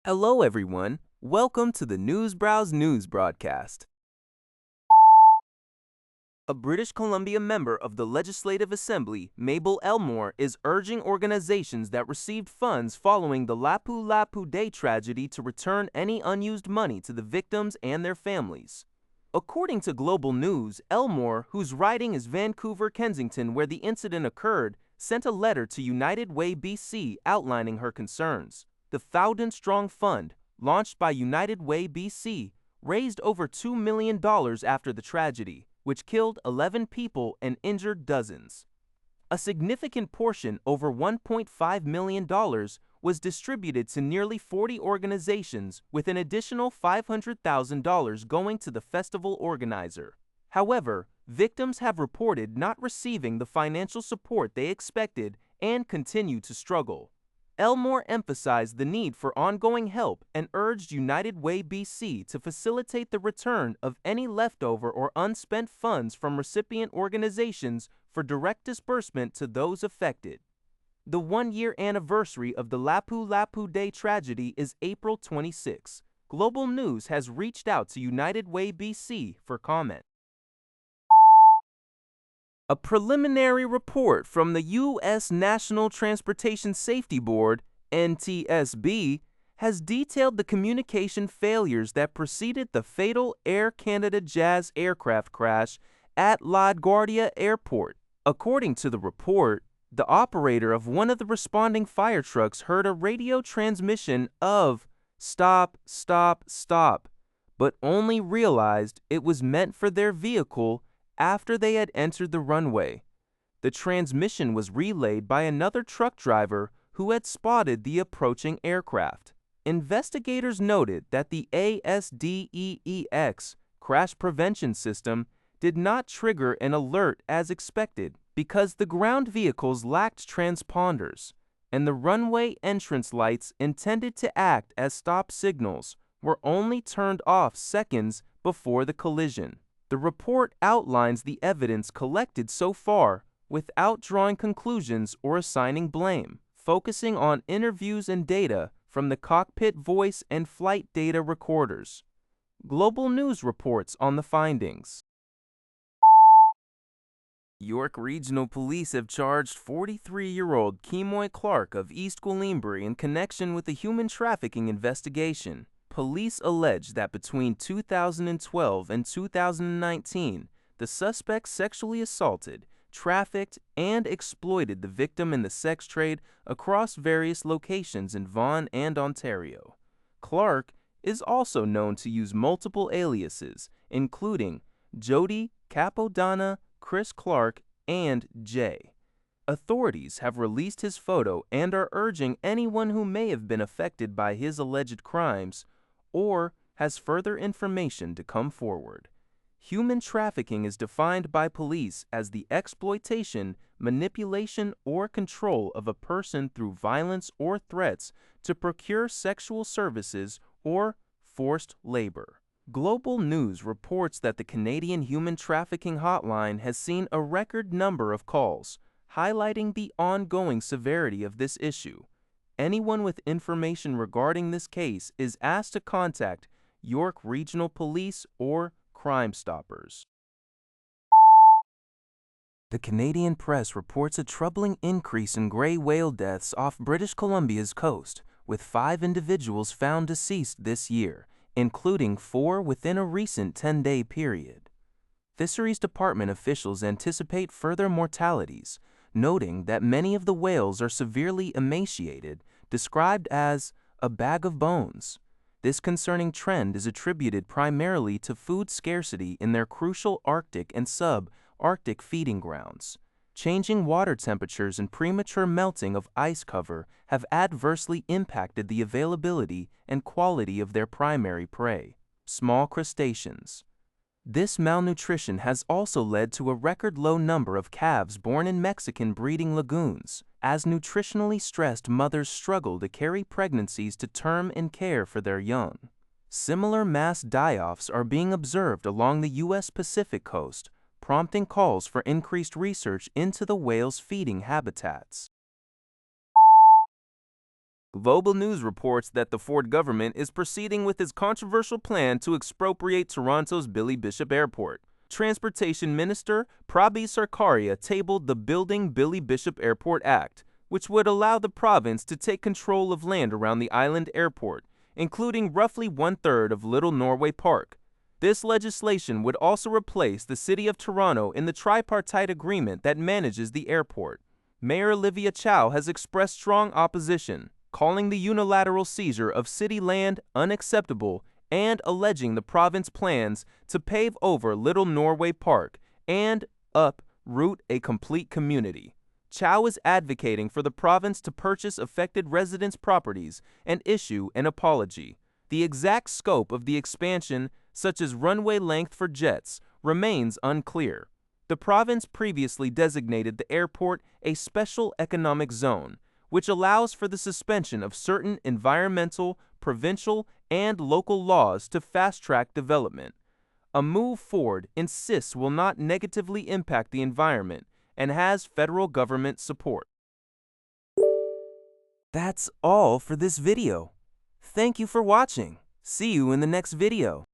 Hello everyone, welcome to the Newsbrowse News broadcast. A British Columbia member of the Legislative Assembly, Mable Elmore, is urging organizations that received funds following the Lapu Lapu Day tragedy to return any unused money to the victims and their families. According to Global News, Elmore, whose riding is Vancouver, Kensington, where the incident occurred, sent a letter to United Way BC outlining her concerns. The Thousand Strong Fund, launched by United Way BC, raised over $2 million after the tragedy, which killed 11 people and injured dozens. A significant portion, over $1.5 million, was distributed to nearly 40 organizations, with an additional $500,000 going to the festival organizer. However, victims have reported not receiving the financial support they expected and continue to struggle. Elmore emphasized the need for ongoing help and urged United Way BC to facilitate the return of any leftover or unspent funds from recipient organizations for direct disbursement to those affected. The one-year anniversary of the Lapu Lapu Day tragedy is April 26. Global News has reached out to United Way BC for comment. A preliminary report from the U.S. National Transportation Safety Board, NTSB, has detailed the communication failures that preceded the fatal Air Canada Jazz aircraft crash at LaGuardia Airport. According to the report, the operator of one of the responding fire trucks heard a radio transmission of "Stop, stop, stop," but only realized it was meant for their vehicle after they had entered the runway. The transmission was relayed by another truck driver who had spotted the approaching aircraft. Investigators noted that the ASDEEX crash prevention system did not trigger an alert as expected because the ground vehicles lacked transponders, and the runway entrance lights intended to act as stop signals were only turned off seconds before the collision. The report outlines the evidence collected so far without drawing conclusions or assigning blame, focusing on interviews and data from the cockpit voice and flight data recorders. Global News reports on the findings. York Regional Police have charged 43-year-old Kemoy Clark of East Gwillimbury in connection with a human trafficking investigation. Police allege that between 2012 and 2019, the suspect sexually assaulted, trafficked, and exploited the victim in the sex trade across various locations in Vaughan and Ontario. Clark is also known to use multiple aliases, including Jody, Capodonna, Chris Clark, and Jay. Authorities have released his photo and are urging anyone who may have been affected by his alleged crimes or has further information to come forward. Human trafficking is defined by police as the exploitation, manipulation, or control of a person through violence or threats to procure sexual services or forced labor. Global News reports that the Canadian Human Trafficking Hotline has seen a record number of calls, highlighting the ongoing severity of this issue. Anyone with information regarding this case is asked to contact York Regional Police or Crime Stoppers. The Canadian press reports a troubling increase in grey whale deaths off British Columbia's coast, with 5 individuals found deceased this year, including 4 within a recent 10-day period. Fisheries Department officials anticipate further mortalities, noting that many of the whales are severely emaciated, described as a bag of bones. This concerning trend is attributed primarily to food scarcity in their crucial Arctic and sub-Arctic feeding grounds. Changing water temperatures and premature melting of ice cover have adversely impacted the availability and quality of their primary prey, small crustaceans. This malnutrition has also led to a record low number of calves born in Mexican breeding lagoons, as nutritionally stressed mothers struggle to carry pregnancies to term and care for their young. Similar mass die-offs are being observed along the U.S. Pacific coast, prompting calls for increased research into the whales' feeding habitats. Global News reports that the Ford government is proceeding with its controversial plan to expropriate Toronto's Billy Bishop Airport. Transportation Minister Prabhi Sarkaria tabled the Building Billy Bishop Airport Act, which would allow the province to take control of land around the island airport, including roughly one-third of Little Norway Park. This legislation would also replace the City of Toronto in the tripartite agreement that manages the airport. Mayor Olivia Chow has expressed strong opposition, calling the unilateral seizure of city land unacceptable and alleging the province plans to pave over Little Norway Park and uproot a complete community. Chow is advocating for the province to purchase affected residents' properties and issue an apology. The exact scope of the expansion, such as runway length for jets, remains unclear. The province previously designated the airport a special economic zone, which allows for the suspension of certain environmental, provincial, and local laws to fast-track development. A move Ford insists will not negatively impact the environment and has federal government support. That's all for this video. Thank you for watching. See you in the next video.